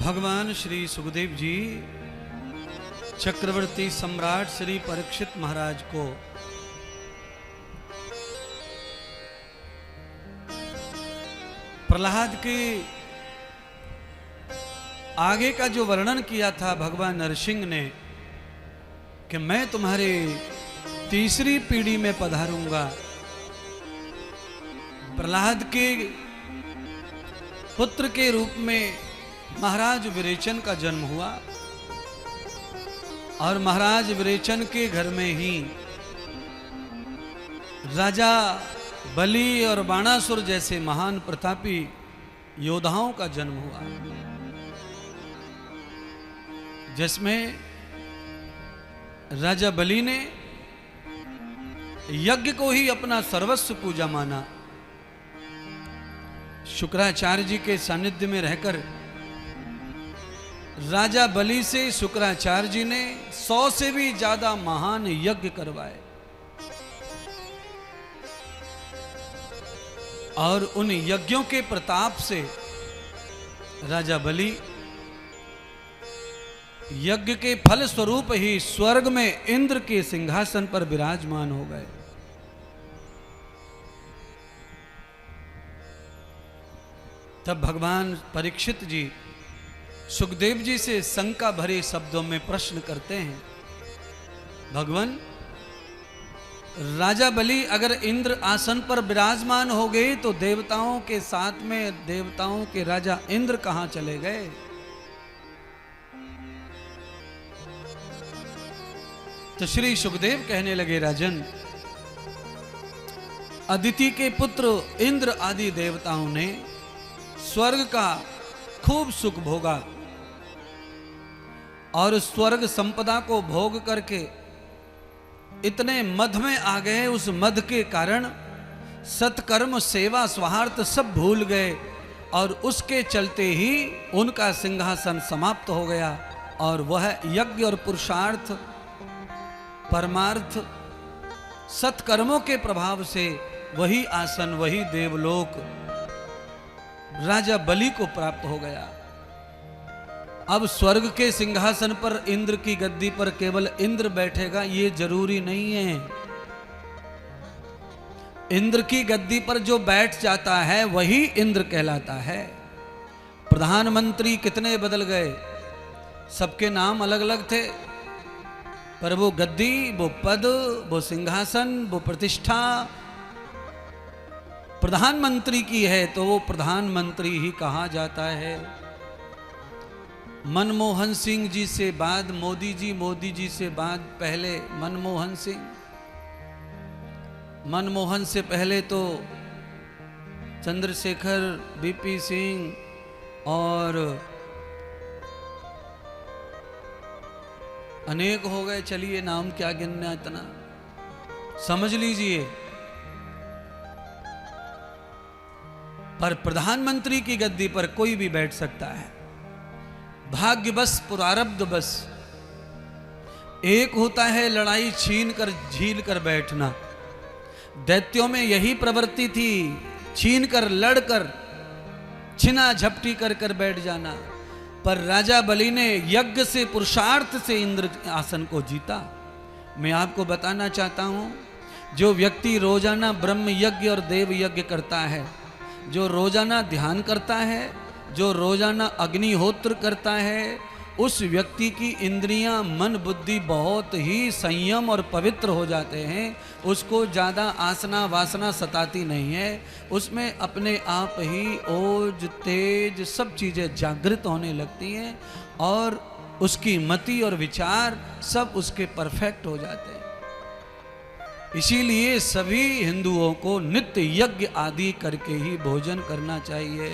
भगवान श्री सुखदेव जी चक्रवर्ती सम्राट श्री परीक्षित महाराज को प्रहलाद के आगे का जो वर्णन किया था भगवान नरसिंह ने कि मैं तुम्हारे तीसरी पीढ़ी में पधारूंगा। प्रहलाद के पुत्र के रूप में महाराज विरेचन का जन्म हुआ और महाराज विरेचन के घर में ही राजा बलि और बाणासुर जैसे महान प्रतापी योद्धाओं का जन्म हुआ, जिसमें राजा बलि ने यज्ञ को ही अपना सर्वस्व पूजा माना। शुक्राचार्य जी के सानिध्य में रहकर राजा बलि से शुक्राचार्य जी ने 100 से भी ज्यादा महान यज्ञ करवाए और उन यज्ञों के प्रताप से राजा बलि यज्ञ के फल स्वरूप ही स्वर्ग में इंद्र के सिंहासन पर विराजमान हो गए। तब भगवान परीक्षित जी सुखदेव जी से शंका भरे शब्दों में प्रश्न करते हैं, भगवान राजा बलि अगर इंद्र आसन पर विराजमान हो गए तो देवताओं के साथ में देवताओं के राजा इंद्र कहां चले गए? तो श्री सुखदेव कहने लगे, राजन अदिति के पुत्र इंद्र आदि देवताओं ने स्वर्ग का खूब सुख भोगा और स्वर्ग संपदा को भोग करके इतने मद में आ गए, उस मद के कारण सत्कर्म सेवा स्वार्थ सब भूल गए और उसके चलते ही उनका सिंहासन समाप्त हो गया और वह यज्ञ और पुरुषार्थ परमार्थ सत्कर्मों के प्रभाव से वही आसन वही देवलोक राजा बलि को प्राप्त हो गया। अब स्वर्ग के सिंहासन पर इंद्र की गद्दी पर केवल इंद्र बैठेगा ये जरूरी नहीं है। इंद्र की गद्दी पर जो बैठ जाता है वही इंद्र कहलाता है। प्रधानमंत्री कितने बदल गए, सबके नाम अलग अलग थे, पर वो गद्दी, वो पद, वो सिंहासन, वो प्रतिष्ठा प्रधानमंत्री की है तो वो प्रधानमंत्री ही कहा जाता है। मनमोहन सिंह जी से बाद मोदी जी, मोदी जी से बाद पहले मनमोहन सिंह, मनमोहन से पहले तो चंद्रशेखर, बीपी सिंह और अनेक हो गए। चलिए नाम क्या गिनना, इतना समझ लीजिए। पर प्रधानमंत्री की गद्दी पर कोई भी बैठ सकता है, भाग्य बस पुरारब्ध बस। एक होता है लड़ाई छीन कर झील कर बैठना, दैत्यों में यही प्रवृत्ति थी, छीन कर लड़कर छिना झपटी कर कर बैठ जाना। पर राजा बलि ने यज्ञ से पुरुषार्थ से इंद्र आसन को जीता। मैं आपको बताना चाहता हूं, जो व्यक्ति रोजाना ब्रह्म यज्ञ और देव यज्ञ करता है, जो रोजाना ध्यान करता है, जो रोजाना अग्निहोत्र करता है, उस व्यक्ति की इंद्रियां मन बुद्धि बहुत ही संयम और पवित्र हो जाते हैं। उसको ज़्यादा आसना वासना सताती नहीं है, उसमें अपने आप ही ओज तेज सब चीज़ें जागृत होने लगती हैं और उसकी मति और विचार सब उसके परफेक्ट हो जाते हैं। इसीलिए सभी हिंदुओं को नित्य यज्ञ आदि करके ही भोजन करना चाहिए।